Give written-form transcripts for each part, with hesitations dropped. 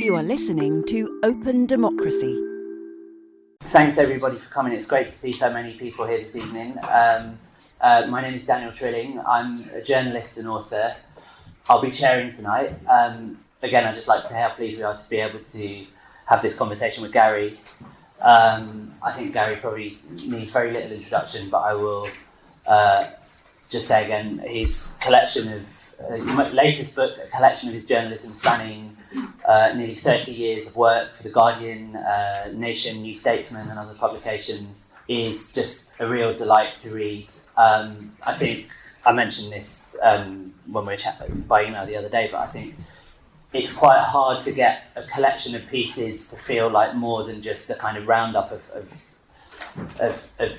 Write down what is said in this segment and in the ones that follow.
You are listening to Open Democracy. Thanks everybody for coming. It's great to see so many people here this evening. My name is Trilling. I'm a journalist and author. I'll be chairing tonight. Again, I'd just like to say how pleased we are to be able to have this conversation with Gary. I think Gary probably needs very little introduction, but I will just say again, his collection of latest book, a collection of his journalism spanning nearly 30 years of work for The Guardian, Nation, New Statesman and other publications, is just a real delight to read. I think I mentioned this when we were chatting by email the other day, but I think it's quite hard to get a collection of pieces to feel like more than just a kind of roundup of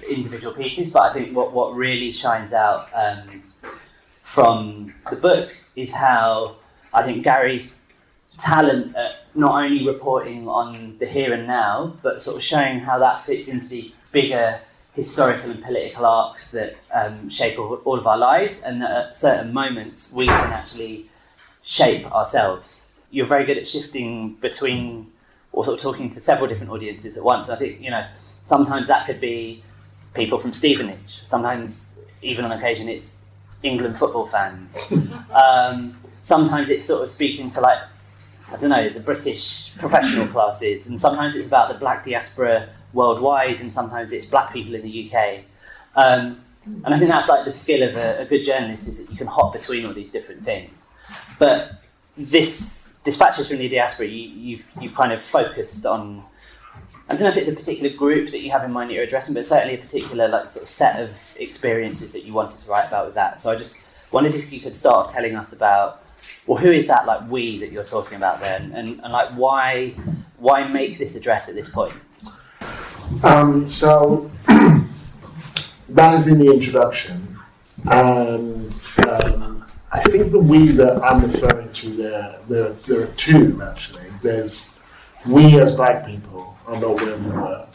individual pieces. But I think what really shines out from the book is how I think Gary's talent at not only reporting on the here and now, but sort of showing how that fits into the bigger historical and political arcs that shape all of our lives, and that at certain moments we can actually shape ourselves. You're very good at shifting between, or sort of talking to several different audiences at once. And I think, sometimes that could be people from Stevenage. Sometimes, even on occasion, it's England football fans. Sometimes it's sort of speaking to, the British professional classes, and sometimes it's about the black diaspora worldwide, and sometimes it's black people in the UK. And I think that's the skill of a good journalist, is that you can hop between all these different things. But this Dispatches from the Diaspora, you've kind of focused on, I don't know if it's a particular group that you have in mind that you're addressing, but certainly a particular sort of set of experiences that you wanted to write about with that. So I just wondered if you could start telling us about, well, who is that we that you're talking about there, and why make this address at this point? So that is in the introduction, and I think the we that I'm referring to there are two actually. There's we as black people are not where we were.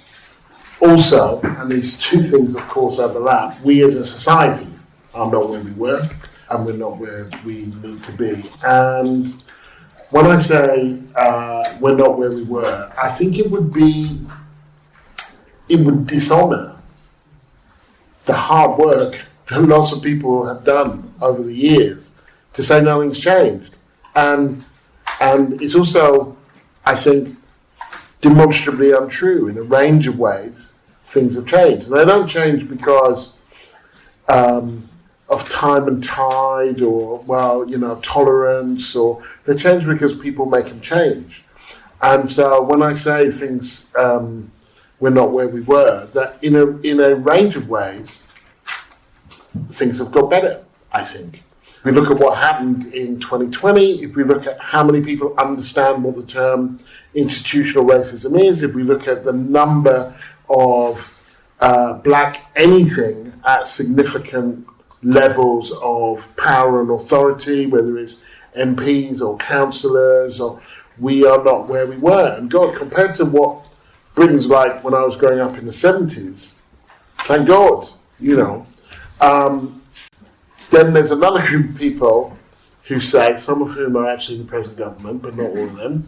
Also, and these two things of course overlap, we as a society are not where we were, and we're not where we need to be. And when I say we're not where we were, I think it would dishonour the hard work that lots of people have done over the years to say nothing's changed. And it's also, I think, demonstrably untrue in a range of ways. Things have changed. And they don't change because of time and tide or, tolerance, or they change because people make them change. And so when I say things, we're not where we were, that in a range of ways, things have got better, I think. If we look at what happened in 2020, if we look at how many people understand what the term institutional racism is, if we look at the number of black anything at significant levels of power and authority, whether it's MPs or councillors, or we are not where we were. And God, compared to what Britain's like when I was growing up in the 70s, thank God, Then there's another group of people who say, some of whom are actually in the present government, but not all of them,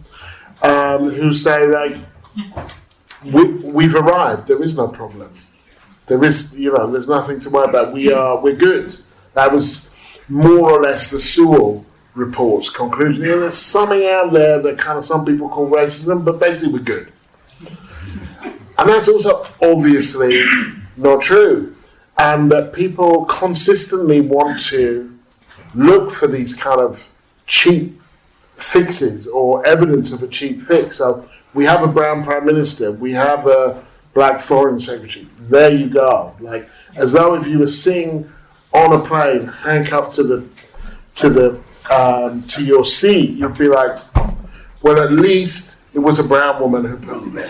who say, we've arrived, there is no problem. There is, there's nothing to worry about. We're good. That was more or less the Sewell report's conclusion. There's something out there that kind of some people call racism, but basically we're good. And that's also obviously not true. And that people consistently want to look for these kind of cheap fixes or evidence of a cheap fix. So we have a brown prime minister, we have a black foreign secretary. There you go. As though if you were sitting on a plane, handcuffed to your seat, you'd be like, well, at least it was a brown woman who put me there.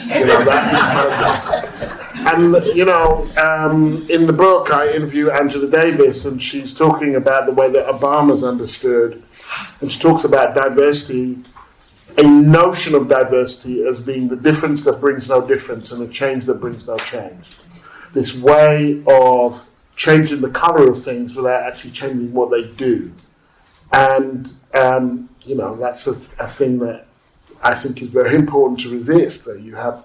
And, in the book, I interview Angela Davis, and she's talking about the way that Obama's understood, and she talks about diversity, a notion of diversity as being the difference that brings no difference and a change that brings no change. This way of changing the colour of things without actually changing what they do. And, that's a thing that I think is very important to resist, that you have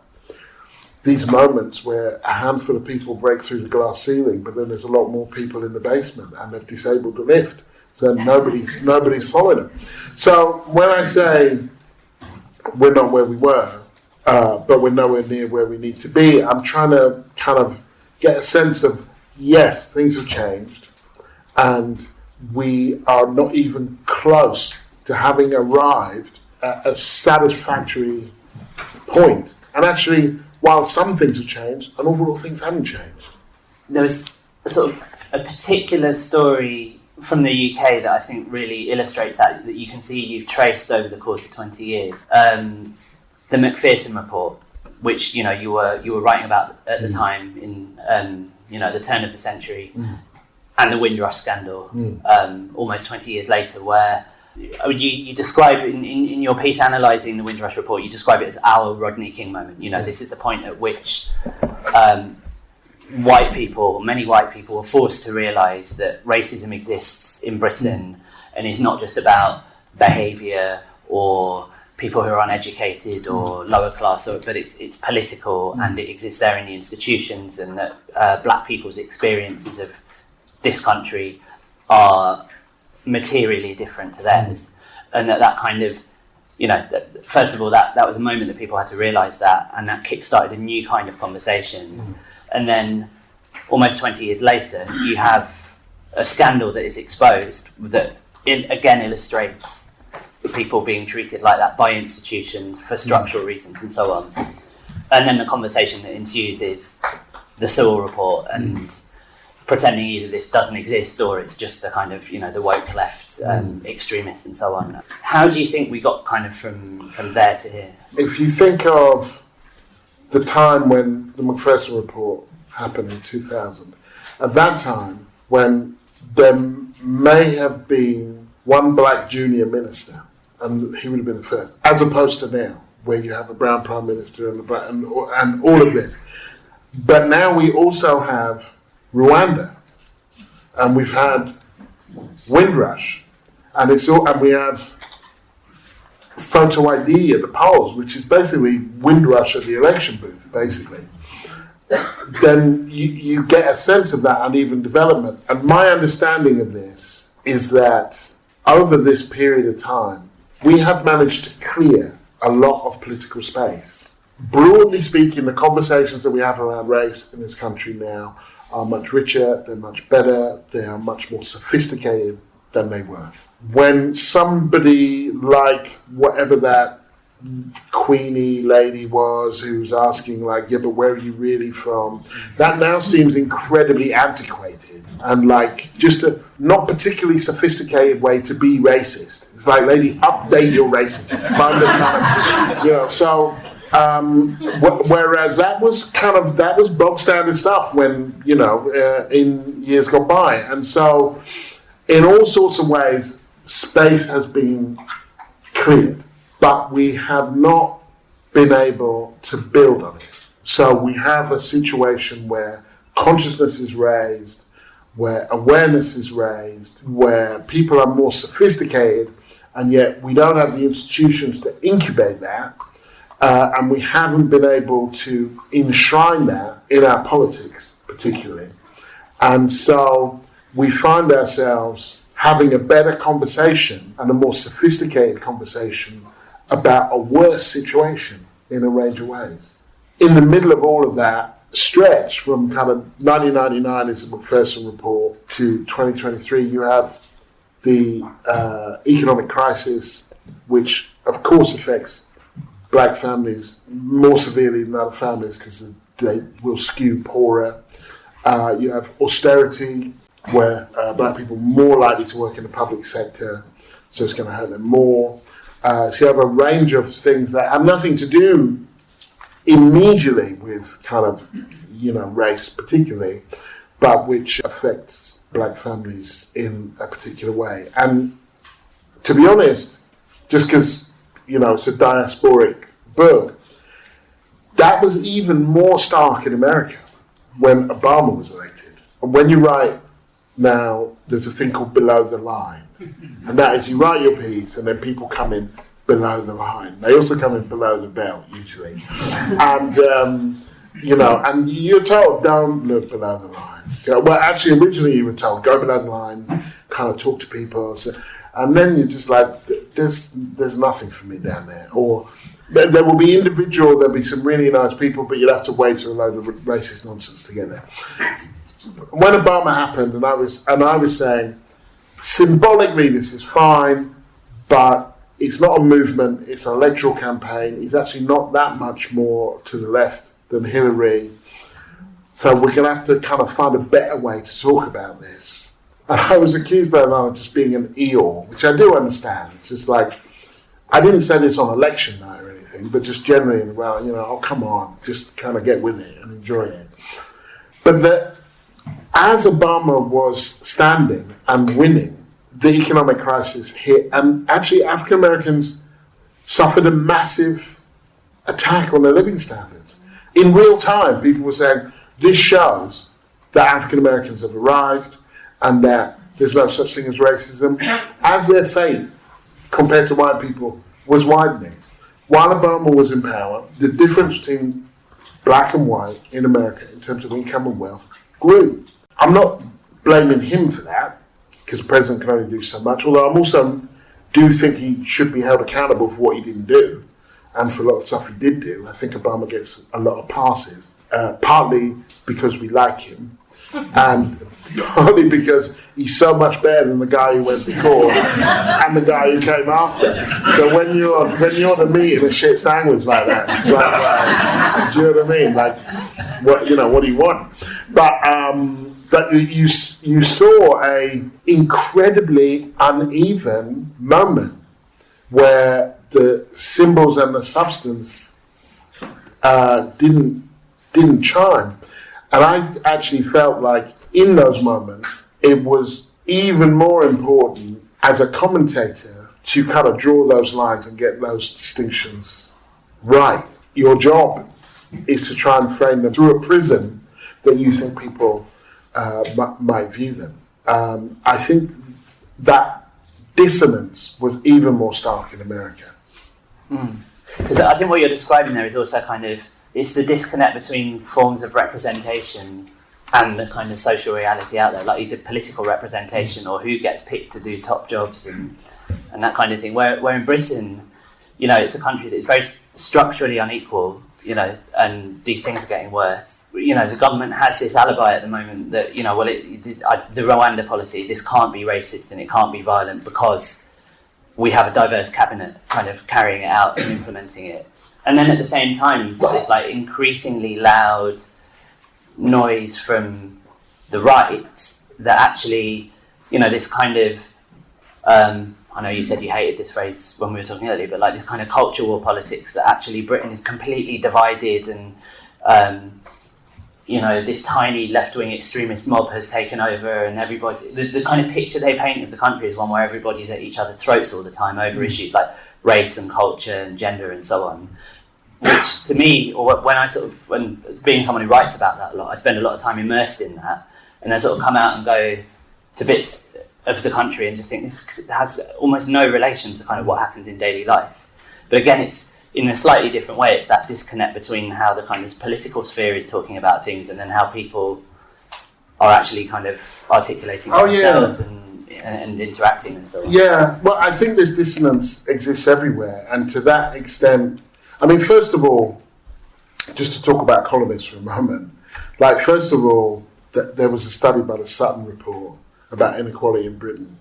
these moments where a handful of people break through the glass ceiling, but then there's a lot more people in the basement and they've disabled the lift. So nobody's following them. So when I say we're not where we were, but we're nowhere near where we need to be, I'm trying to kind of get a sense of, yes, things have changed, and we are not even close to having arrived at a satisfactory point. And actually, while some things have changed, an awful lot of things haven't changed. There was sort of a particular story from the UK that I think really illustrates that you can see you've traced over the course of 20 years. The Macpherson report, which you were writing about at the time in the turn of the century, and the Windrush scandal, almost 20 years later, where you describe in your piece analysing the Windrush report, you describe it as our Rodney King moment. This is the point at which many white people were forced to realise that racism exists in Britain and is not just about behaviour or people who are uneducated or lower class, but it's political and it exists there in the institutions, and that black people's experiences of this country are materially different to theirs, and that kind of, first of all, that was a moment that people had to realise that, and that kick-started a new kind of conversation. And then almost 20 years later, you have a scandal that is exposed that again illustrates people being treated like that by institutions for structural reasons and so on. And then the conversation that ensues is the Sewell report and pretending either this doesn't exist or it's just the kind of, the woke left extremists and so on. How do you think we got kind of from there to here? If you think of the time when the Macpherson report happened in 2000, at that time when there may have been one black junior minister, and he would have been the first, as opposed to now, where you have a brown prime minister and all of this. But now we also have Rwanda, and we've had Windrush, and we have photo ID at the polls, which is basically Windrush at the election booth, basically. Then you get a sense of that uneven development. And my understanding of this is that over this period of time, we have managed to clear a lot of political space. Broadly speaking, the conversations that we have around race in this country now are much richer, they're much better, they are much more sophisticated than they were. When somebody like whatever that Queenie lady was who was asking but where are you really from? That now seems incredibly antiquated and just a not particularly sophisticated way to be racist. It's like, lady, update your racism. Whereas that was bog standard stuff when, in years gone by. And so in all sorts of ways, space has been cleared, but we have not been able to build on it. So we have a situation where consciousness is raised, where awareness is raised, where people are more sophisticated, and yet we don't have the institutions to incubate that, and we haven't been able to enshrine that in our politics, particularly. And so we find ourselves having a better conversation and a more sophisticated conversation about a worse situation in a range of ways. In the middle of all of that stretch, from kind of 1999 is the Macpherson report to 2023, you have the economic crisis, which of course affects black families more severely than other families because they will skew poorer. You have austerity, where black people are more likely to work in the public sector, so it's going to hurt them more. So you have a range of things that have nothing to do immediately with kind of, race particularly, but which affects black families in a particular way. And to be honest, just because, it's a diasporic book, that was even more stark in America when Obama was elected. And when you write now, there's a thing called below the line. And that is, you write your piece and then people come in below the line. They also come in below the belt, usually. And, and you're told, don't look below the line. Well, actually, originally you were told, go below the line, kind of talk to people. And then you're just like, there's nothing for me down there. Or there will be there'll be some really nice people, but you'll have to wait for a load of racist nonsense to get there. When Obama happened, and I was saying, symbolically this is fine, but it's not a movement, it's an electoral campaign. He's actually not that much more to the left than Hillary. So we're going to have to kind of find a better way to talk about this. And I was accused by Obama of just being an Eeyore, which I do understand. It's just like, I didn't say this on election night or anything, but just generally, oh, come on, just kind of get with it and enjoy it. But as Obama was standing and winning, the economic crisis hit, and actually African Americans suffered a massive attack on their living standards. In real time, people were saying, this shows that African Americans have arrived and that there's no such thing as racism, as their fate compared to white people was widening. While Obama was in power, the difference between black and white in America in terms of income and wealth grew. I'm not blaming him for that, because the president can only do so much, although I also do think he should be held accountable for what he didn't do, and for a lot of stuff he did do. I think Obama gets a lot of passes, partly because we like him, and partly because he's so much better than the guy who went before and the guy who came after. So when you're the meat in a shit sandwich like that, it's like, do you know what I mean? Like, what do you want? But you saw a incredibly uneven moment where the symbols and the substance didn't chime. And I actually felt like in those moments, it was even more important as a commentator to kind of draw those lines and get those distinctions right. Your job is to try and frame them through a prism that you think people might view them. I think that dissonance was even more stark in America. Because I think what you're describing there is also kind of, it's the disconnect between forms of representation and the kind of social reality out there, like either political representation or who gets picked to do top jobs and that kind of thing. Where in Britain, it's a country that is very structurally unequal, and these things are getting worse. The government has this alibi at the moment that, the Rwanda policy, this can't be racist and it can't be violent because we have a diverse cabinet kind of carrying it out and implementing it. And then at the same time, you've got this like increasingly loud noise from the right that actually, this kind of, I know you said you hated this phrase when we were talking earlier, but like this kind of culture war politics that actually Britain is completely divided and, this tiny left-wing extremist mob has taken over and everybody, the kind of picture they paint of the country is one where everybody's at each other's throats all the time over issues like race and culture and gender and so on. Which to me, or when being someone who writes about that a lot, I spend a lot of time immersed in that, and then sort of come out and go to bits of the country and just think this has almost no relation to kind of what happens in daily life. But again, it's in a slightly different way. It's that disconnect between how the kind of political sphere is talking about things and then how people are actually kind of articulating themselves and interacting and so on. Yeah, well, I think this dissonance exists everywhere, and to that extent, I mean, first of all, just to talk about columnists for a moment, first of all, there was a study by the Sutton Report about inequality in Britain,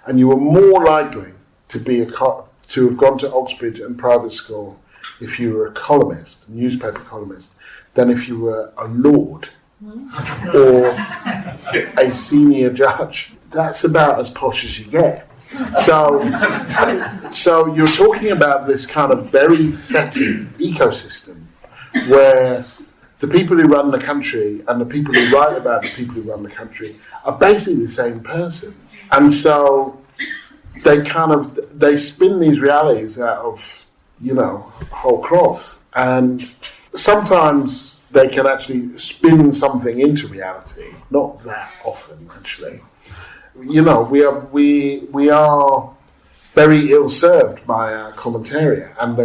and you were more likely to have gone to Oxbridge and private school if you were a columnist, a newspaper columnist, than if you were a lord or a senior judge. That's about as posh as you get. So you're talking about this kind of very fetid ecosystem where the people who run the country and the people who write about the people who run the country are basically the same person. And so they spin these realities out of, whole cloth. And sometimes they can actually spin something into reality. Not that often, actually. We are very ill-served by our commentariat, and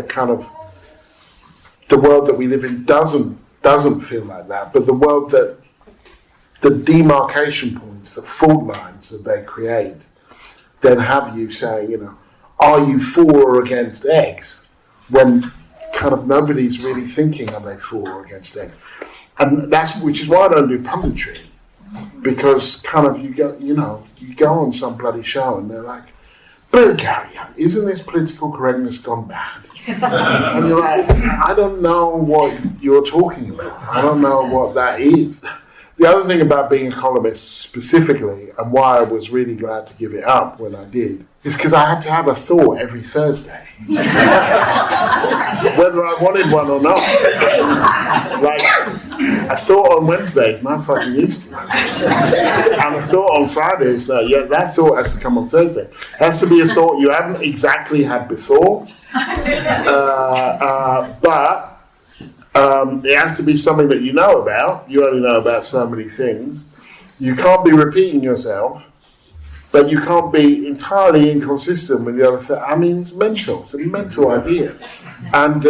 the world that we live in doesn't feel like that, but the world that the demarcation points, the fault lines that they create, then have you saying, are you for or against X, when kind of nobody's really thinking, are they for or against X? And which is why I don't do punditry, because kind of you go on some bloody show and they're like, but Gary, isn't this political correctness gone bad? And you're like, I don't know what you're talking about. I don't know what that is. The other thing about being a columnist specifically, and why I was really glad to give it up when I did, is because I had to have a thought every Thursday. Whether I wanted one or not. Like, a thought on Wednesday is not fucking used to. And a thought on Friday is that thought has to come on Thursday. It has to be a thought you haven't exactly had before. But it has to be something that you know about. You only know about so many things. You can't be repeating yourself, but you can't be entirely inconsistent with the other thing. I mean, it's mental. It's a mental idea. And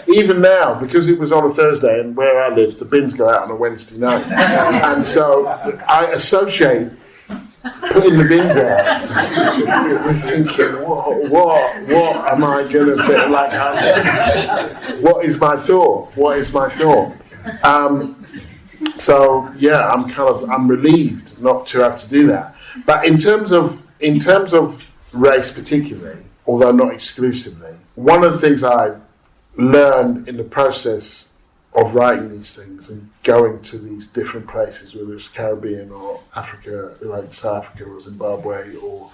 even now, because it was on a Thursday, and where I live, the bins go out on a Wednesday night. And so I associate putting the bins out with thinking, what am I going to do? Like, what is my thought? What is my thought? So yeah, I'm relieved not to have to do that. But in terms of race particularly, although not exclusively, one of the things I learned in the process of writing these things and going to these different places, whether it's Caribbean or Africa, like South Africa or Zimbabwe or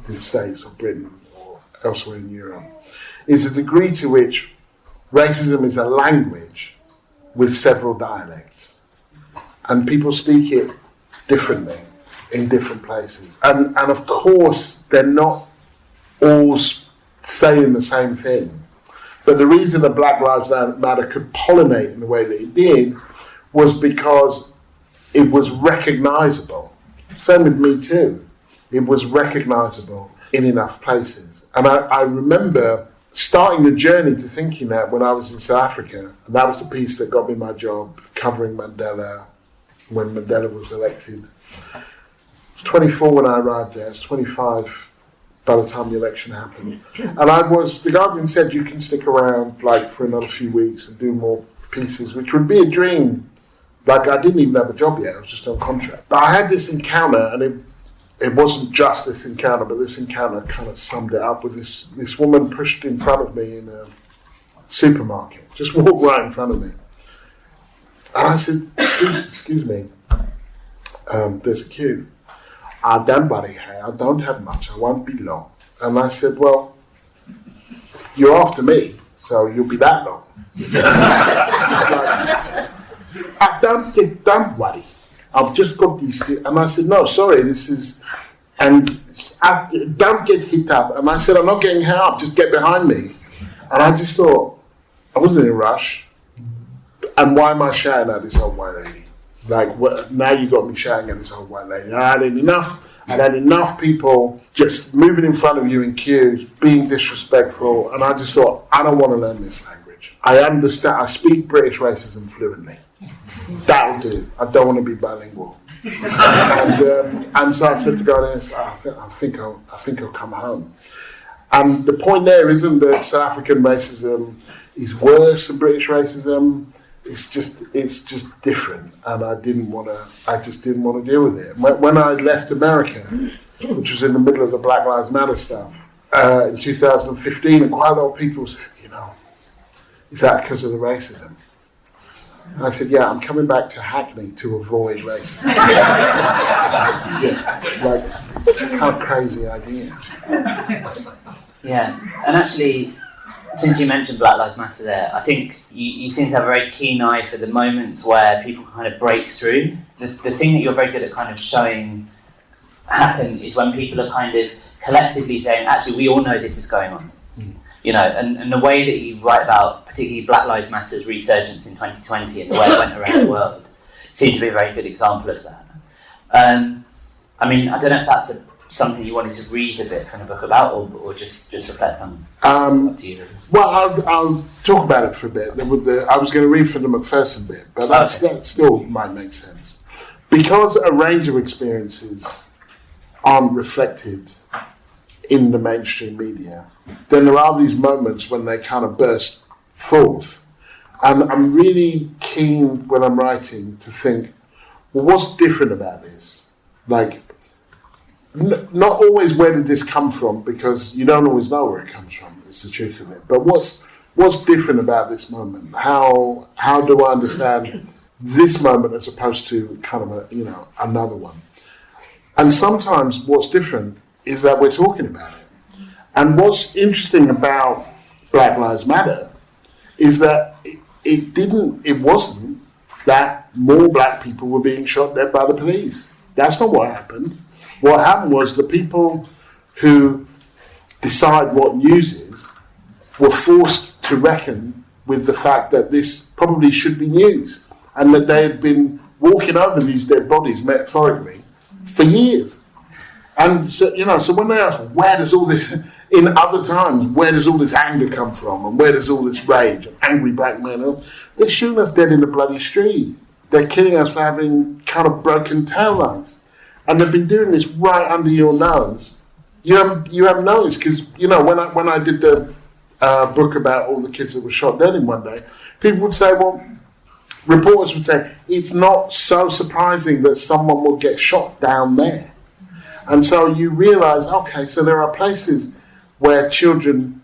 the States or Britain or elsewhere in Europe, is the degree to which racism is a language with several dialects. And people speak it differently in different places. And of course, they're not all saying the same thing. But the reason that Black Lives Matter could pollinate in the way that it did was because it was recognisable. Same with Me Too. It was recognisable in enough places. And I remember starting the journey to thinking that when I was in South Africa, and that was the piece that got me my job, covering Mandela when Mandela was elected. I was 24 when I arrived there. I was 25 by the time the election happened. And the Guardian said you can stick around like for another few weeks and do more pieces, which would be a dream. Like, I didn't even have a job yet, I was just on contract. But I had this encounter, and it wasn't just this encounter, but this encounter kind of summed it up with this woman pushed in front of me in a supermarket, just walked right in front of me. And I said, excuse me, there's a queue. I don't worry, I don't have much, I won't be long. And I said, well, you're after me, so you'll be that long. It's like, don't worry, I've just got these, and I said, no, sorry, this is, and don't get hit up. And I said, I'm not getting hit up, just get behind me. And I just thought, I wasn't in a rush, and why am I shouting at this old white lady? Like, now you got me shouting at this old white lady. I had enough people just moving in front of you in queues, being disrespectful, and I just thought, I don't want to learn this language. I understand, I speak British racism fluently. That'll do. I don't want to be bilingual. And so I said to God, I think I'll come home. And the point there isn't that South African racism is worse than British racism. It's just different, and I just didn't want to deal with it. When I left America, which was in the middle of the Black Lives Matter stuff, in 2015, and quite a lot of people said, is that because of the racism? And I said, yeah, I'm coming back to Hackney to avoid racism. It's a kind of crazy idea. Yeah, and actually, since you mentioned Black Lives Matter there, I think you seem to have a very keen eye for the moments where people kind of break through. The thing that you're very good at kind of showing happen is when people are kind of collectively saying, actually, we all know this is going on. And the way that you write about particularly Black Lives Matter's resurgence in 2020 and the way it went around the world seemed to be a very good example of that. I mean, I don't know if that's something you wanted to read a bit from the book about, or just reflect on? Up to you. Well, I'll talk about it for a bit. I was going to read from the Macpherson bit, but that still might make sense. Because a range of experiences aren't reflected in the mainstream media, then there are these moments when they kind of burst forth. And I'm really keen when I'm writing to think, well, what's different about this? Like, not always where did this come from, because you don't always know where it comes from. It's the truth of it. But what's different about this moment? How do I understand this moment as opposed to kind of another one? And sometimes what's different is that we're talking about it. And what's interesting about Black Lives Matter is that it wasn't that more black people were being shot dead by the police. That's not what happened. What happened was the people who decide what news is were forced to reckon with the fact that this probably should be news, and that they had been walking over these dead bodies, metaphorically, for years. And so when they ask, where does all this, in other times, where does all this anger come from, and where does all this rage, and angry black men, they're shooting us dead in the bloody street. They're killing us for having kind of broken taillights. And they've been doing this right under your nose. You haven't noticed, because, when I did the book about all the kids that were shot dead in one day, people would say, reporters would say, it's not so surprising that someone will get shot down there. And so you realise, okay, so there are places where children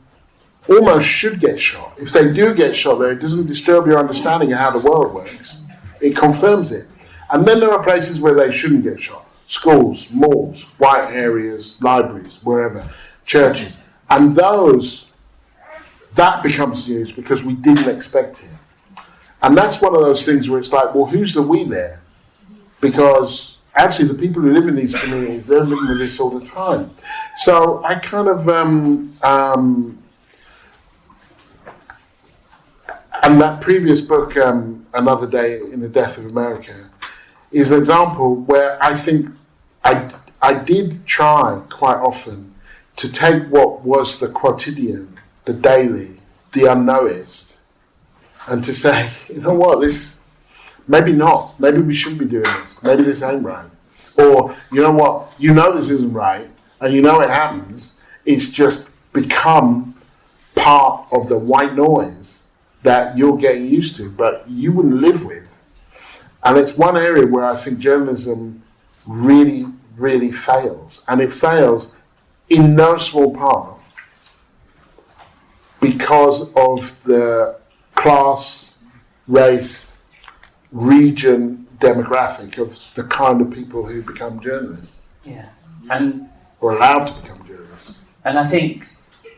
almost should get shot. If they do get shot there, it doesn't disturb your understanding of how the world works. It confirms it. And then there are places where they shouldn't get shot. Schools, malls, white areas, libraries, wherever, churches. And that becomes news because we didn't expect it. And that's one of those things where it's like, well, who's the we there? Because actually the people who live in these communities, they're living with this all the time. So I kind of, and that previous book, Another Day in the Death of America, is an example where I think I did try quite often to take what was the quotidian, the daily, the unnoticed, and to say, you know what, this, maybe not, maybe we shouldn't be doing this, maybe this ain't right. Or, you know what, this isn't right, and it happens, it's just become part of the white noise that you're getting used to, but you wouldn't live with. And it's one area where I think journalism really, really fails. And it fails in no small part because of the class, race, region, demographic of the kind of people who become journalists. Yeah. Or allowed to become journalists. And I think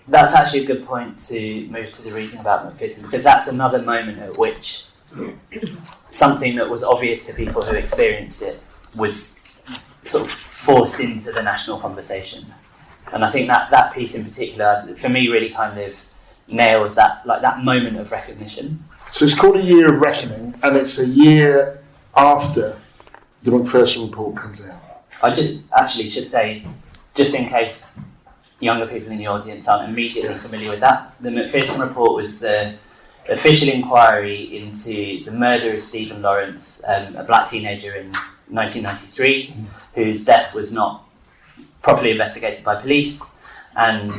that's actually a good point to move to the reading about Macpherson, because that's another moment at which something that was obvious to people who experienced it was sort of forced into the national conversation. And I think that piece in particular, for me, really kind of nails that moment of recognition. So it's called A Year of Reckoning, and it's a year after the Macpherson report comes out. I just actually should say, just in case younger people in the audience aren't immediately familiar with that, the Macpherson report was the official inquiry into the murder of Stephen Lawrence, a black teenager in 1993, whose death was not properly investigated by police, and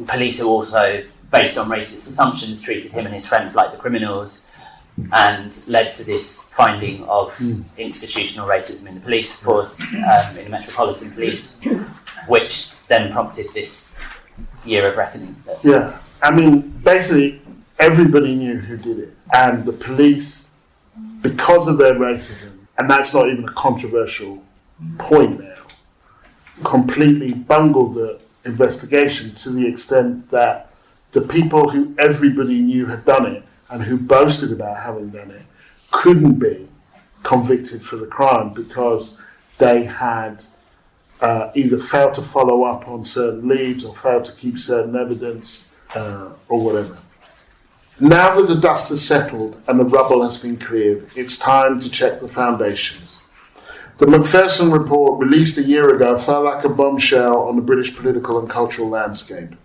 police who also, based on racist assumptions, treated him and his friends like the criminals, and led to this finding of institutional racism in the police force, in the Metropolitan Police, which then prompted this year of reckoning. Yeah, I mean, basically, everybody knew who did it. And the police, because of their racism, and that's not even a controversial point now, completely bungled the investigation to the extent that the people who everybody knew had done it and who boasted about having done it couldn't be convicted for the crime because they had either failed to follow up on certain leads or failed to keep certain evidence or whatever. Now that the dust has settled and the rubble has been cleared, it's time to check the foundations. The Macpherson report, released a year ago, fell like a bombshell on the British political and cultural landscape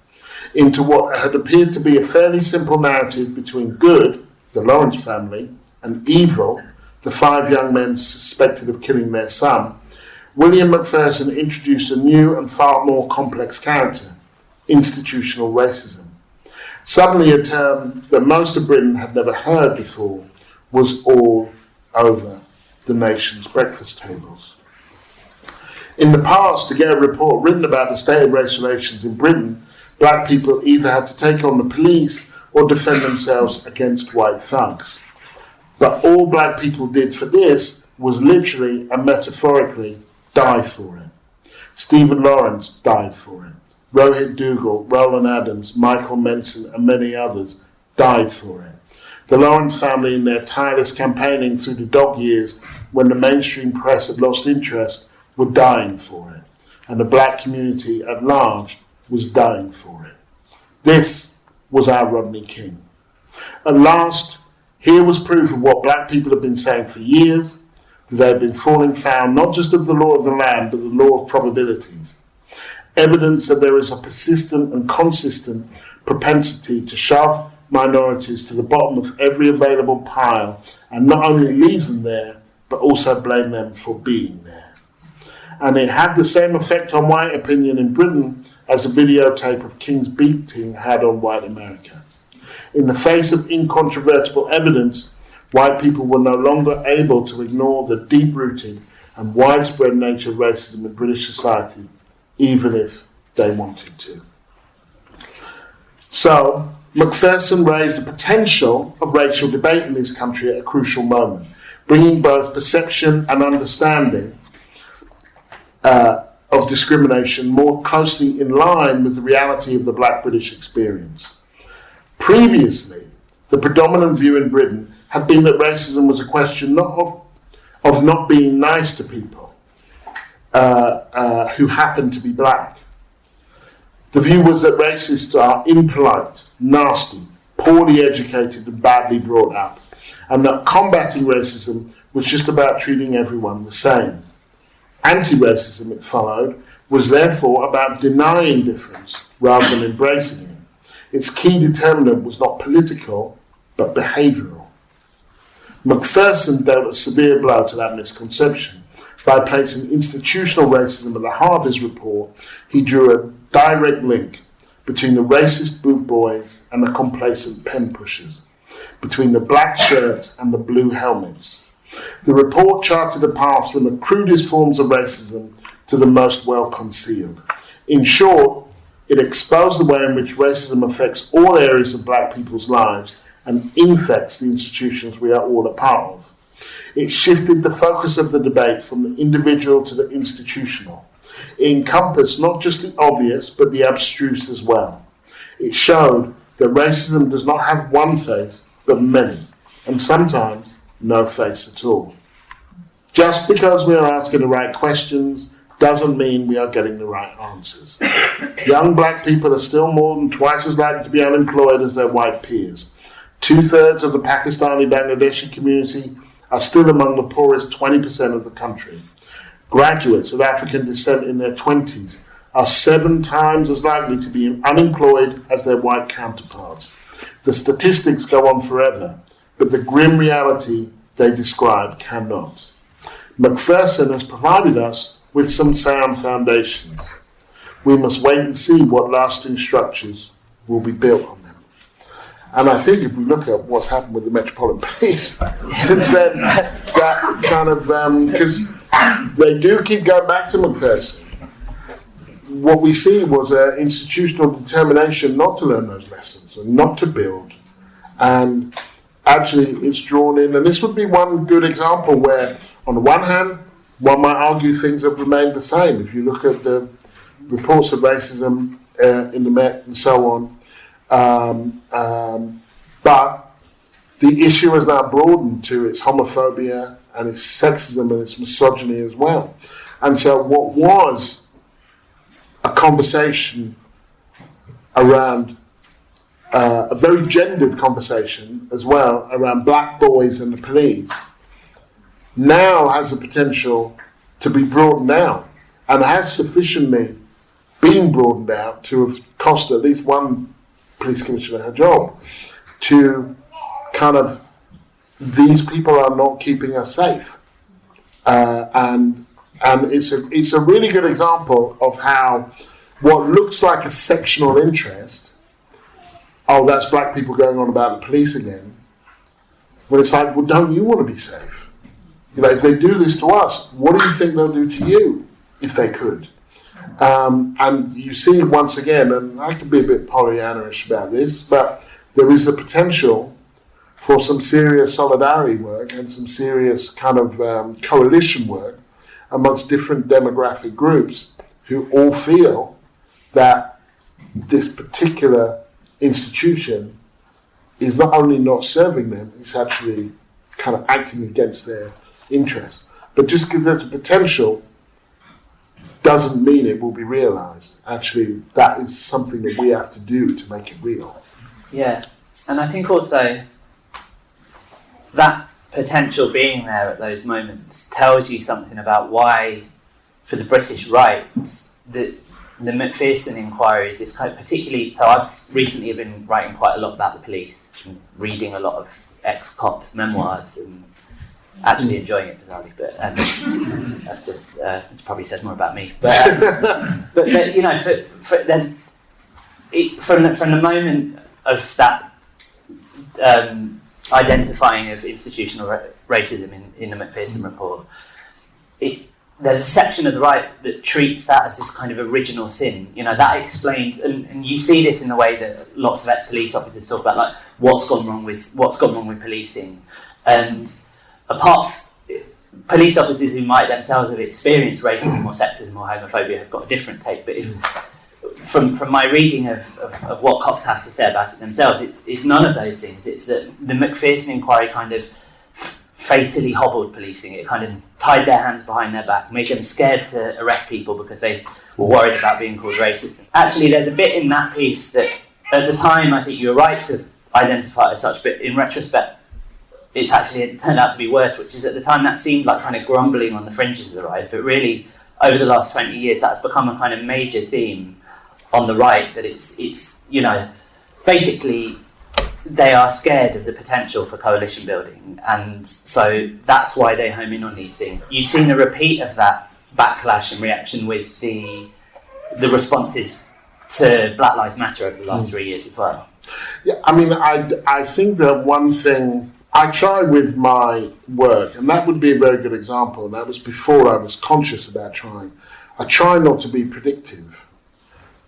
into what had appeared to be a fairly simple narrative between good, the Lawrence family, and evil, the 5 young men suspected of killing their son. William Macpherson introduced a new and far more complex character, institutional racism. Suddenly a term that most of Britain had never heard before was all over the nation's breakfast tables. In the past, to get a report written about the state of race relations in Britain, black people either had to take on the police or defend themselves against white thugs. But all black people did for this was literally and metaphorically die for it. Stephen Lawrence died for it. Rohit Dougal, Roland Adams, Michael Menson and many others died for it. The Lawrence family, in their tireless campaigning through the dog years when the mainstream press had lost interest, were dying for it. And the black community at large was dying for it. This was our Rodney King. At last, here was proof of what black people have been saying for years, that they had been falling foul not just of the law of the land, but the law of probabilities. Evidence that there is a persistent and consistent propensity to shove minorities to the bottom of every available pile and not only leave them there, but also blame them for being there. And it had the same effect on white opinion in Britain as a videotape of King's beating had on white America. In the face of incontrovertible evidence, white people were no longer able to ignore the deep-rooted and widespread nature of racism in British society, even if they wanted to. So, Macpherson raised the potential of racial debate in this country at a crucial moment, bringing both perception and understanding of discrimination more closely in line with the reality of the black British experience. Previously, the predominant view in Britain had been that racism was a question not of not being nice to people who happened to be black. The view was that racists are impolite, nasty, poorly educated and badly brought up, and that combating racism was just about treating everyone the same. Anti-racism, it followed, was therefore about denying difference rather than embracing it. Its key determinant was not political, but behavioural. Macpherson dealt a severe blow to that misconception. By placing institutional racism at the heart of his report, he drew a direct link between the racist boot boys and the complacent pen pushers, between the black shirts and the blue helmets. The report charted a path from the crudest forms of racism to the most well concealed. In short, it exposed the way in which racism affects all areas of black people's lives and infects the institutions we are all a part of. It shifted the focus of the debate from the individual to the institutional. It encompassed not just the obvious, but the abstruse as well. It showed that racism does not have one face, but many, and sometimes no face at all. Just because we are asking the right questions doesn't mean we are getting the right answers. Young black people are still more than twice as likely to be unemployed as their white peers. 2/3 of the Pakistani-Bangladeshi community are still among the poorest 20% of the country. Graduates of African descent in their 20s are 7 times as likely to be unemployed as their white counterparts. The statistics go on forever, but the grim reality they describe cannot. Macpherson has provided us with some sound foundations. We must wait and see what lasting structures will be built on them. And I think if we look at what's happened with the Metropolitan Police since then, that kind of, because they do keep going back to Macpherson. What we see was an institutional determination not to learn those lessons and not to build. And actually it's drawn in, and this would be one good example where, on the one hand, one might argue things have remained the same. If you look at the reports of racism in the Met and so on, but the issue has now broadened to its homophobia and its sexism and its misogyny as well. And so what was a conversation around, a very gendered conversation as well, around black boys and the police, now has the potential to be broadened out, and has sufficiently been broadened out to have cost at least one police commissioner her job, to kind of, these people are not keeping us safe. And it's a really good example of how what looks like a sectional interest, oh, that's black people going on about the police again, when it's like, well, don't you want to be safe? You know, if they do this to us, what do you think they'll do to you if they could? And you see once again, and I can be a bit Pollyanna-ish about this, but there is the potential for some serious solidarity work and some serious kind of coalition work amongst different demographic groups who all feel that this particular institution is not only not serving them, it's actually kind of acting against their interests. But just because there's a potential doesn't mean it will be realised. Actually, that is something that we have to do to make it real. Yeah, and I think also that potential being there at those moments tells you something about why, for the British right, the Macpherson inquiry is this kind of particularly. So I've recently been writing quite a lot about the police, and reading a lot of ex-cops' memoirs, and actually enjoying it bizarrely. But that's just it's probably says more about me. But you know, there's from the moment of that. Identifying of institutional racism in the Macpherson report, there's a section of the right that treats that as this kind of original sin. You know, that explains, and you see this in the way that lots of ex-police officers talk about, like what's gone wrong with policing, and police officers who might themselves have experienced racism or sexism or homophobia have got a different take. But if from my reading of what cops have to say about it themselves, it's none of those things. It's that the Macpherson inquiry kind of fatally hobbled policing. It kind of tied their hands behind their back, made them scared to arrest people because they were worried about being called racist. Actually, there's a bit in that piece that, at the time, I think you were right to identify it as such, but in retrospect, it turned out to be worse, which is at the time that seemed like kind of grumbling on the fringes of the right, but really, over the last 20 years, that's become a kind of major theme on the right, that it's you know, basically they are scared of the potential for coalition building, and so that's why they home in on these things. You've seen a repeat of that backlash and reaction with the responses to Black Lives Matter over the last 3 years as well. Yeah, I mean, I think that one thing I try with my work, and that would be a very good example, and that was before I was conscious about trying. I try not to be predictive,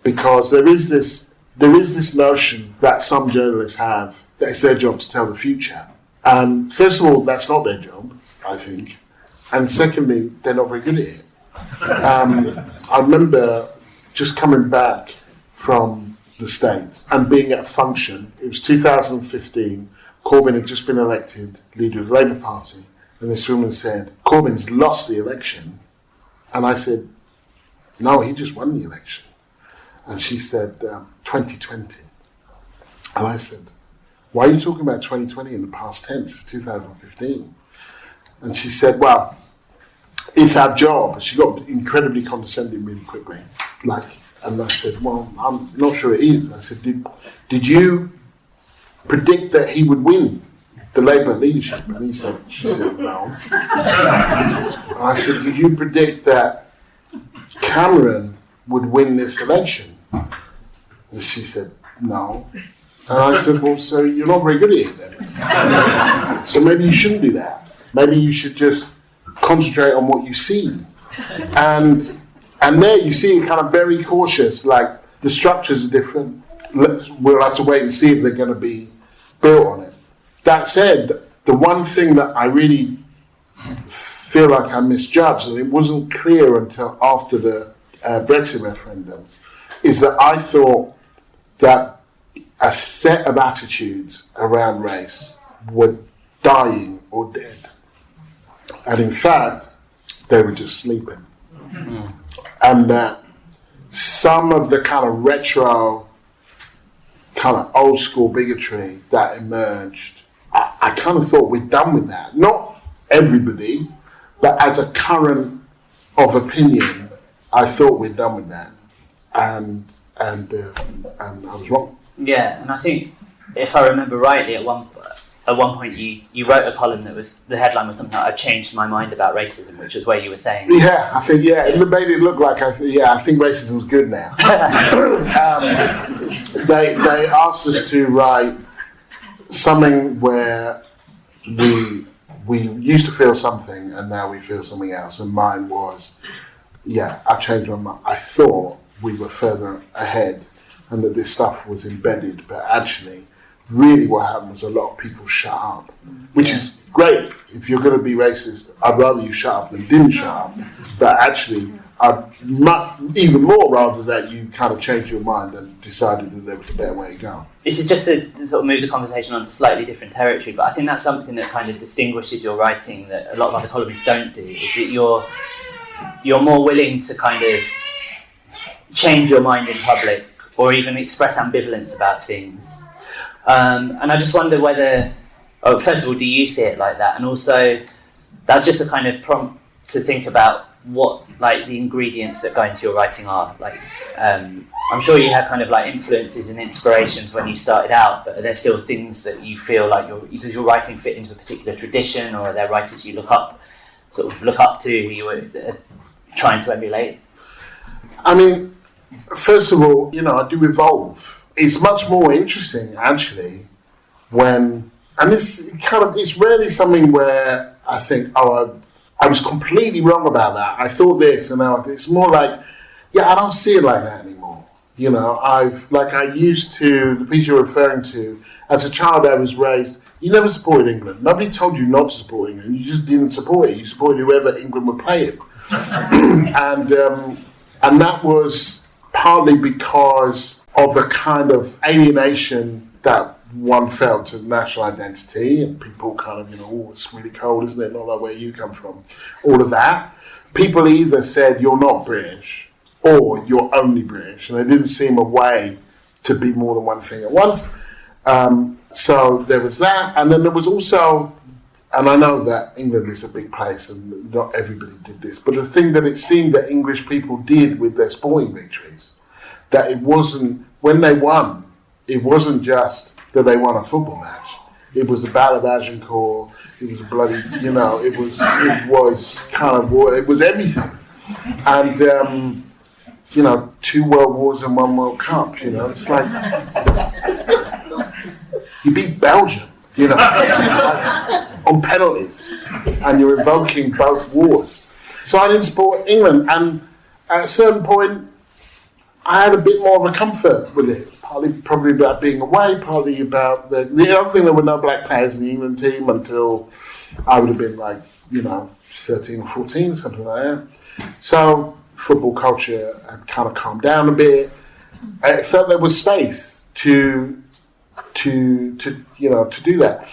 because there is this notion that some journalists have that it's their job to tell the future. And first of all, that's not their job, I think. And secondly, they're not very good at it. I remember just coming back from the States and being at a function. It was 2015. Corbyn had just been elected leader of the Labour Party. And this woman said, Corbyn's lost the election. And I said, no, he just won the election. And she said, 2020. And I said, why are you talking about 2020 in the past tense? It's 2015. And she said, well, it's our job. She got incredibly condescending really quickly. And I said, well, I'm not sure it is. I said, did you predict that he would win the Labour leadership? And she said, no. And I said, did you predict that Cameron would win this election? And she said, no. And I said, well, so you're not very good at it then. So maybe you shouldn't do that. Maybe you should just concentrate on what you see. And there you see it kind of very cautious, like the structures are different. We'll have to wait and see if they're going to be built on it. That said, the one thing that I really feel like I misjudged, and it wasn't clear until after the Brexit referendum, is that I thought that a set of attitudes around race were dying or dead. And in fact, they were just sleeping. Mm. And that some of the kind of retro, kind of old school bigotry that emerged, I kind of thought we'd done with that. Not everybody, but as a current of opinion, I thought we'd done with that, and I was wrong. Yeah, and I think if I remember rightly, at one point you wrote a column that was, the headline was something like, "I've changed my mind about racism,h, which is where you were saying. Yeah, I think it made it look like I think racism's good now. They asked us to write something where we used to feel something and now we feel something else, and mine was, I changed my mind. I thought we were further ahead and that this stuff was embedded, but actually, really what happened was a lot of people shut up, which is great. If you're going to be racist, I'd rather you shut up than didn't shut up, but actually, I'd even more rather that you kind of changed your mind and decided that there was a better way to go. This is just to sort of move the conversation on to slightly different territory, but I think that's something that kind of distinguishes your writing that a lot of other columnists don't do, is that you're more willing to kind of change your mind in public or even express ambivalence about things. And I just wonder whether, first of all, do you see it like that? And also, that's just a kind of prompt to think about what, like, the ingredients that go into your writing are. Like, I'm sure you had kind of like influences and inspirations when you started out, but are there still things that you feel like does your writing fit into a particular tradition, or are there writers you look up to, who you were trying to emulate? I mean, first of all, I do evolve. It's much more interesting, actually, and it's rarely something where I think, I was completely wrong about that. I thought this, and now it's more like, I don't see it like that anymore. I used to, the piece you're referring to, as a child I was raised, you never supported England. Nobody told you not to support England. You just didn't support it. You supported whoever England were playing. And that was partly because of the kind of alienation that one felt to national identity, and people kind of, it's really cold, isn't it? Not like where you come from. All of that. People either said, you're not British, or you're only British, and there didn't seem a way to be more than one thing at once. So there was that, and then there was also, and I know that England is a big place and not everybody did this, but the thing that it seemed that English people did with their sporting victories, that it wasn't, when they won, it wasn't just that they won a football match. It was the Battle of Agincourt, it was a bloody, it was kind of war, it was everything. And, 2 World Wars and 1 World Cup, it's like, you beat Belgium, on penalties, and you're invoking both wars. So I didn't support England, and at a certain point, I had a bit more of a comfort with it. Partly probably about being away, partly about the other thing, there were no black players in the England team until I would have been 13 or 14, something like that. So football culture had kind of calmed down a bit. I felt there was space to do that.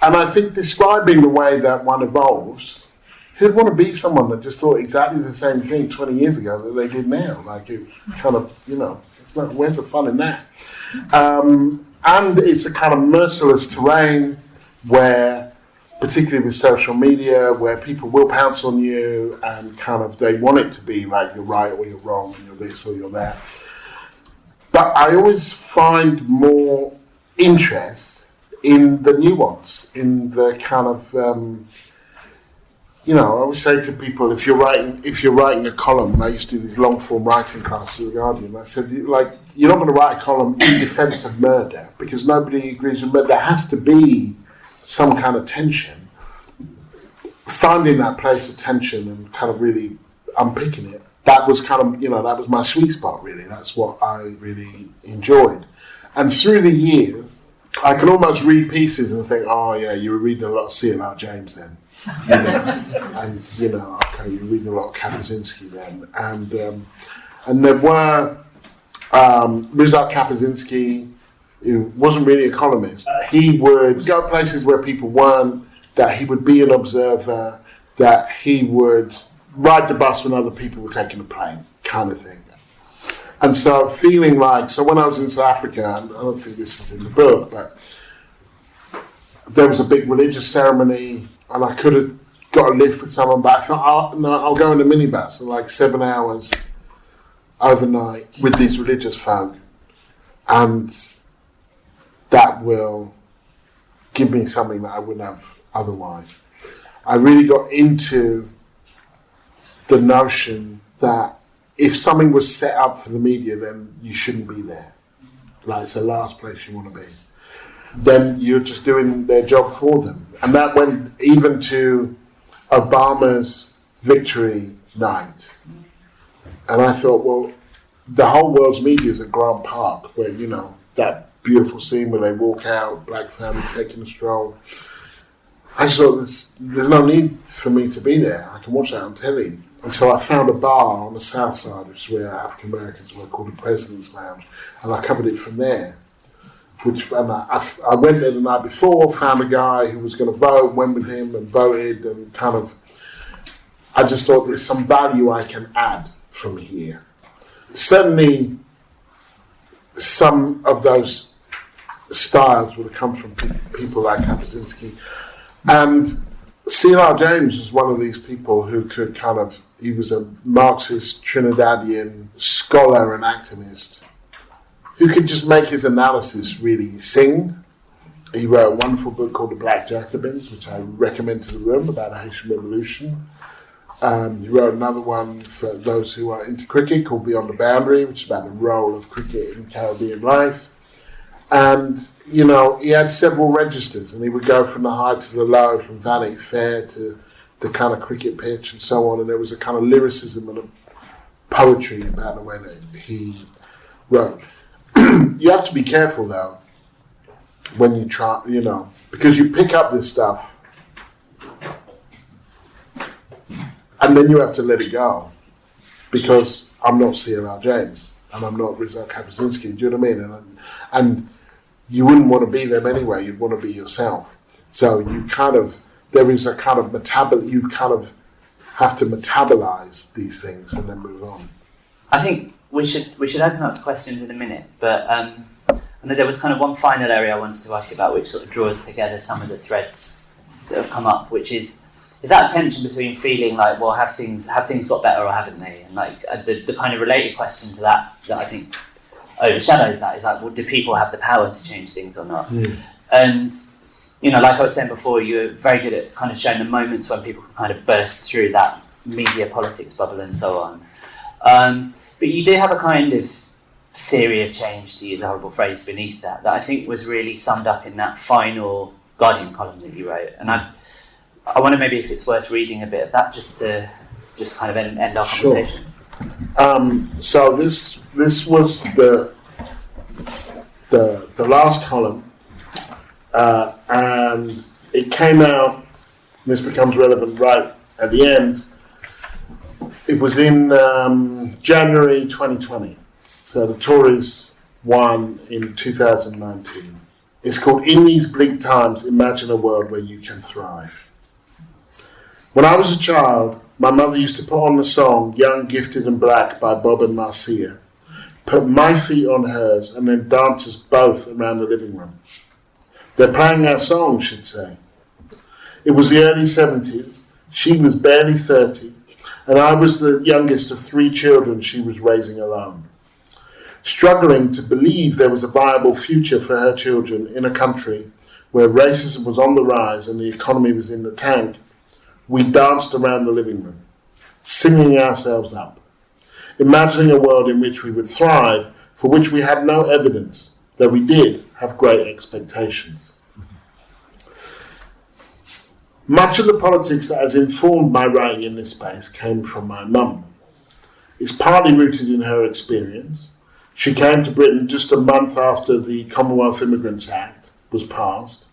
And I think describing the way that one evolves, who'd want to be someone that just thought exactly the same thing 20 years ago that they did now? Like, it kind of, it's like, where's the fun in that? And it's a kind of merciless terrain where, particularly with social media, where people will pounce on you and kind of, they want it to be like you're right or you're wrong and you're this or you're that. But I always find more interest in the nuance, in the kind of, I always say to people, if you're writing a column, and I used to do these long form writing classes at The Guardian, I said, you're not going to write a column in defence of murder because nobody agrees with murder. There has to be some kind of tension. Finding that place of tension and kind of really unpicking it, that was kind of, that was my sweet spot, really. That's what I really enjoyed. And through the years, I can almost read pieces and think, oh yeah, you were reading a lot of C.L.R. James then. And, okay, you were reading a lot of Kapuscinski then. And there were Ryszard Kapuscinski, who wasn't really a columnist. He would go places where people weren't, that he would be an observer, that he would ride the bus when other people were taking a plane, kind of thing. And so feeling like, so when I was in South Africa, and I don't think this is in the book, but there was a big religious ceremony, and I could have got to live with someone, but I thought, I'll go in a minibus for like 7 hours overnight with these religious folk, and that will give me something that I wouldn't have otherwise. I really got into the notion that if something was set up for the media, then you shouldn't be there. Like, it's the last place you want to be. Then you're just doing their job for them. And that went even to Obama's victory night. And I thought, well, the whole world's media is at Grant Park, where, you know, that beautiful scene where they walk out, black family taking a stroll. I just thought, there's no need for me to be there. I can watch that on telly. And so I found a bar on the south side, which is where African Americans were, called the President's Lounge, and I covered it from there. I went there the night before, found a guy who was going to vote, went with him and voted, and kind of, I just thought there's some value I can add from here. Certainly, some of those styles would have come from people like Kapuscinski. And C.L.R. James was one of these people who could he was a Marxist Trinidadian scholar and activist who could just make his analysis really sing. He wrote a wonderful book called The Black Jacobins, which I recommend to the room, about the Haitian Revolution. He wrote another one for those who are into cricket called Beyond the Boundary, which is about the role of cricket in Caribbean life. And, you know, he had several registers, and he would go from the high to the low, from Vanity Fair to the kind of cricket pitch and so on. And there was a kind of lyricism and a poetry about the way that he wrote. You have to be careful, though, when you try, you know, because you pick up this stuff and then you have to let it go, because I'm not C.L.R. James and I'm not Rizal Kapuscinski, do you know what I mean? And you wouldn't want to be them anyway, you'd want to be yourself. So you there is a kind of you kind of have to metabolize these things and then move on. I think we should open up to questions in a minute, but I know there was kind of one final area I wanted to ask you about, which sort of draws together some of the threads that have come up, which is that tension between feeling like, well, have things got better or haven't they? And like the kind of related question to that I think overshadows that is like, well, do people have the power to change things or not? Mm. And, you know, like I was saying before, you're very good at kind of showing the moments when people can kind of burst through that media politics bubble and so on. But you do have a kind of theory of change, to use a horrible phrase, beneath that I think was really summed up in that final Guardian column that you wrote. And I wonder maybe if it's worth reading a bit of that just to kind of end our conversation. Sure. So this was the last column, and it came out. This becomes relevant right at the end. It was in January 2020. So the Tories won in 2019. It's called "In These Bleak Times, Imagine a World Where You Can Thrive." When I was a child, my mother used to put on the song "Young, Gifted and Black" by Bob and Marcia, put my feet on hers, and then dance us both around the living room. They're playing our song, she'd say. It was the early 70s. She was barely 30, and I was the youngest of 3 children she was raising alone. Struggling to believe there was a viable future for her children in a country where racism was on the rise and the economy was in the tank, we danced around the living room, singing ourselves up, imagining a world in which we would thrive, for which we had no evidence, though we did have great expectations. Much of the politics that has informed my writing in this space came from my mum. It's partly rooted in her experience. She came to Britain just a month after the Commonwealth Immigrants Act was passed,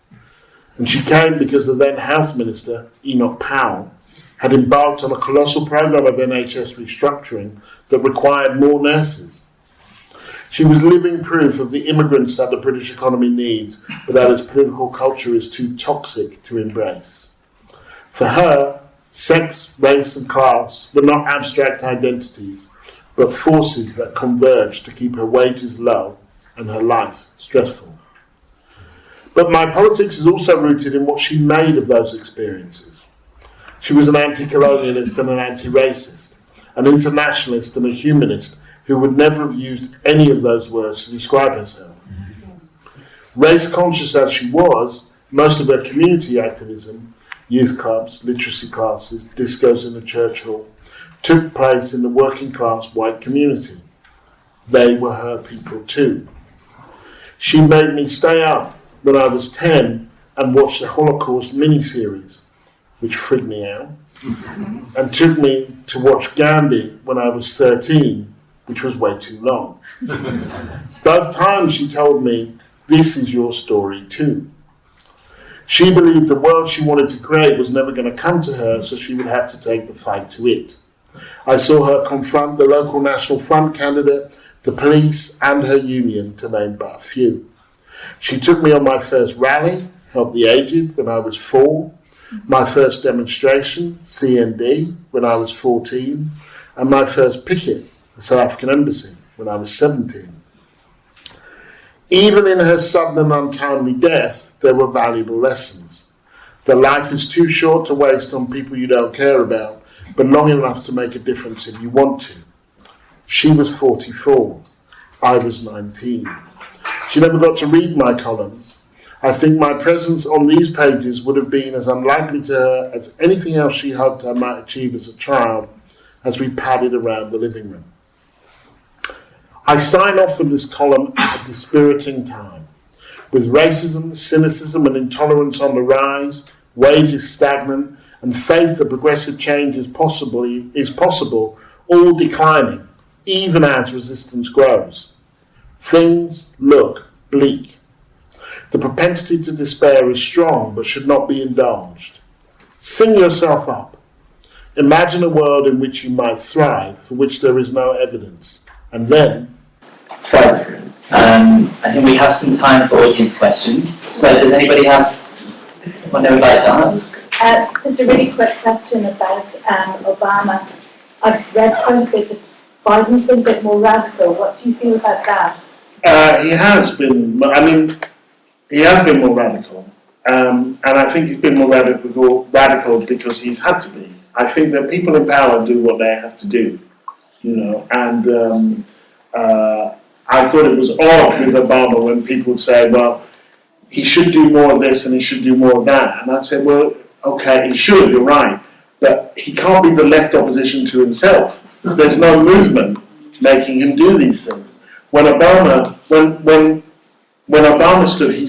and she came because the then Health Minister, Enoch Powell, had embarked on a colossal programme of NHS restructuring that required more nurses. She was living proof of the immigrants that the British economy needs, but that its political culture is too toxic to embrace. For her, sex, race and class were not abstract identities, but forces that converged to keep her wages low and her life stressful. But my politics is also rooted in what she made of those experiences. She was an anti-colonialist and an anti-racist, an internationalist and a humanist who would never have used any of those words to describe herself. Race-conscious as she was, most of her community activism, youth clubs, literacy classes, discos in the church hall, took place in the working-class white community. They were her people too. She made me stay up when I was 10 and watch the Holocaust miniseries, which freaked me out, and took me to watch Gandhi when I was 13, which was way too long. Both times she told me, this is your story too. She believed the world she wanted to create was never going to come to her, so she would have to take the fight to it. I saw her confront the local National Front candidate, the police, and her union, to name but a few. She took me on my first rally, Help the Aged, when I was 4, my first demonstration, CND, when I was 14, and my first picket, the South African Embassy, when I was 17. Even in her sudden and untimely death, there were valuable lessons. That life is too short to waste on people you don't care about, but long enough to make a difference if you want to. She was 44. I was 19. She never got to read my columns. I think my presence on these pages would have been as unlikely to her as anything else she hoped I might achieve as a child as we padded around the living room. I sign off from this column at a dispiriting time. With racism, cynicism and intolerance on the rise, wages stagnant, and faith that progressive change is possible, all declining, even as resistance grows. Things look bleak. The propensity to despair is strong, but should not be indulged. Sing yourself up. Imagine a world in which you might thrive, for which there is no evidence. And then... I think we have some time for audience questions. So does anybody have what they would like to ask? Just a really quick question about Obama. I've read quite a bit that Biden's been a bit more radical. What do you feel about that? He has been more radical. And I think he's been more radical because he's had to be. I think that people in power do what they have to do, and I thought it was odd with Obama when people would say, well, he should do more of this and he should do more of that. And I'd say, well, okay, he should, you're right, but he can't be the left opposition to himself. There's no movement making him do these things. When Obama stood, he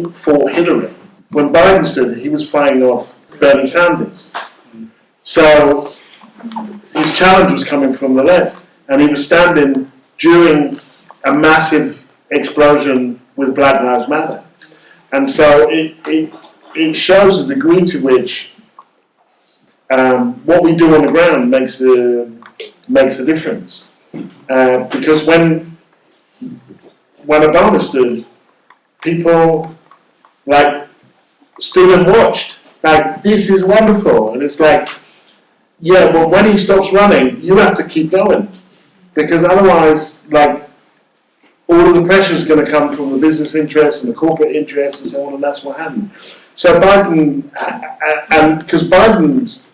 fought Hillary. When Biden stood, he was fighting off Bernie Sanders. So his challenge was coming from the left, and he was standing during a massive explosion with Black Lives Matter. And so it shows the degree to which what we do on the ground makes a difference. Because when Obama stood, people stood and watched. This is wonderful. And it's yeah, but when he stops running, you have to keep going. Because otherwise, all of the pressure is going to come from the business interests and the corporate interests and so on, and that's what happened. So Biden, and because Biden's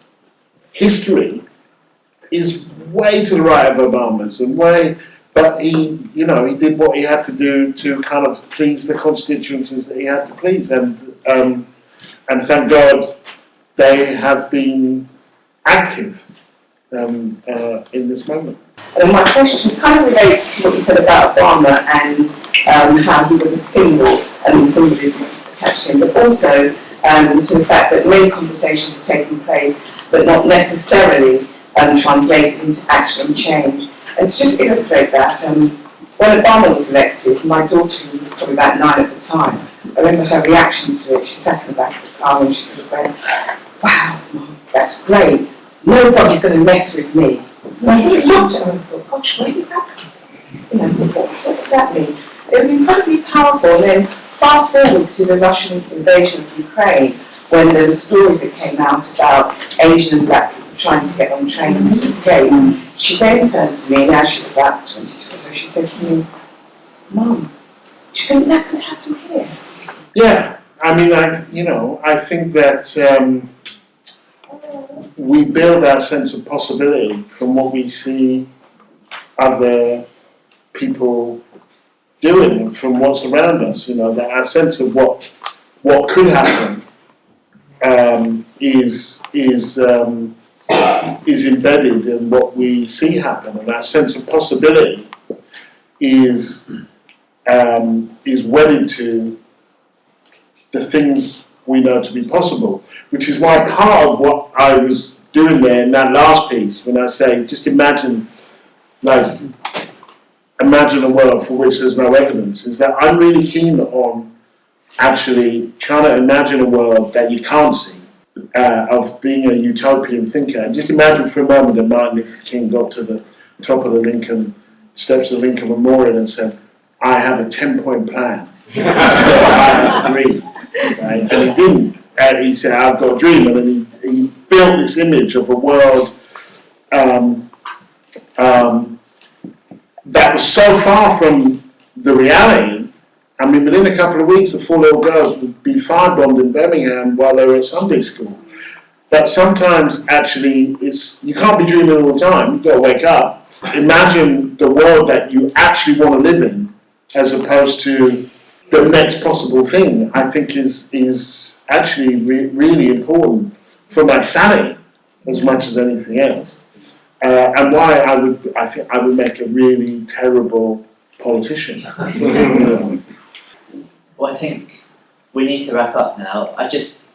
history is way to the right of Obama's, but he did what he had to do to kind of please the constituencies that he had to please, and thank God they have been active in this moment. And my question kind of relates to what you said about Obama and how he was a symbol and the symbolism attached to him, but also to the fact that many conversations have taken place but not necessarily translated into action and change. And to just illustrate that, when Obama was elected, my daughter, who was probably about 9 at the time, I remember her reaction to it. She sat in the back of the car and she sort of went, "Wow, Mom, that's great. Nobody's going to mess with me." And I sort of looked at her and thought, "Gosh, where did that come from? What does that mean?" It was incredibly powerful. And then fast forward to the Russian invasion of Ukraine, when there were stories that came out about Asian and Black people trying to get on trains to escape. She then turned to me, now she's about 22, so she said to me, "Mum, do you think that could happen here?" Yeah, I mean, I think that we build our sense of possibility from what we see other people doing and from what's around us. That our sense of what could happen is embedded in what we see happen, and our sense of possibility is wedded to the things we know to be possible, which is why part of what I was doing there in that last piece, when I say just imagine a world for which there's no evidence, is that I'm really keen on actually trying to imagine a world that you can't see, of being a utopian thinker. And just imagine for a moment that Martin Luther King got to the top of the steps of the Lincoln Memorial and said, I have a 10-point plan. So I have a dream. Right? And he didn't. And he said, I've got a dream. And then he built this image of a world that was so far from the reality. I mean, within a couple of weeks, the 4 little girls would be firebombed in Birmingham while they were at Sunday school. But sometimes, actually, you can't be dreaming all the time. You've got to wake up. Imagine the world that you actually want to live in, as opposed to the next possible thing. I think is actually really important for my sanity as much as anything else, and why I think I would make a really terrible politician. Well, I think we need to wrap up now. I'll just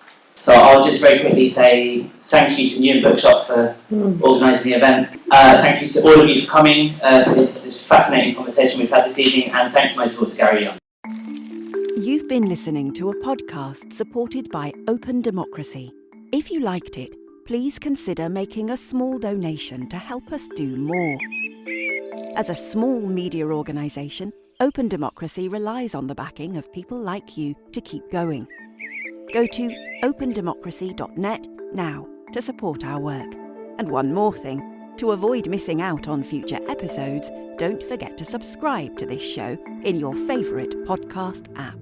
very quickly say thank you to New Bookshop for organising the event. Thank you to all of you for coming for this fascinating conversation we've had this evening, and thanks most of all to Gary Younge. You've been listening to a podcast supported by Open Democracy. If you liked it, please consider making a small donation to help us do more. As a small media organisation, Open Democracy relies on the backing of people like you to keep going. Go to opendemocracy.net now to support our work. And one more thing, to avoid missing out on future episodes, don't forget to subscribe to this show in your favourite podcast app.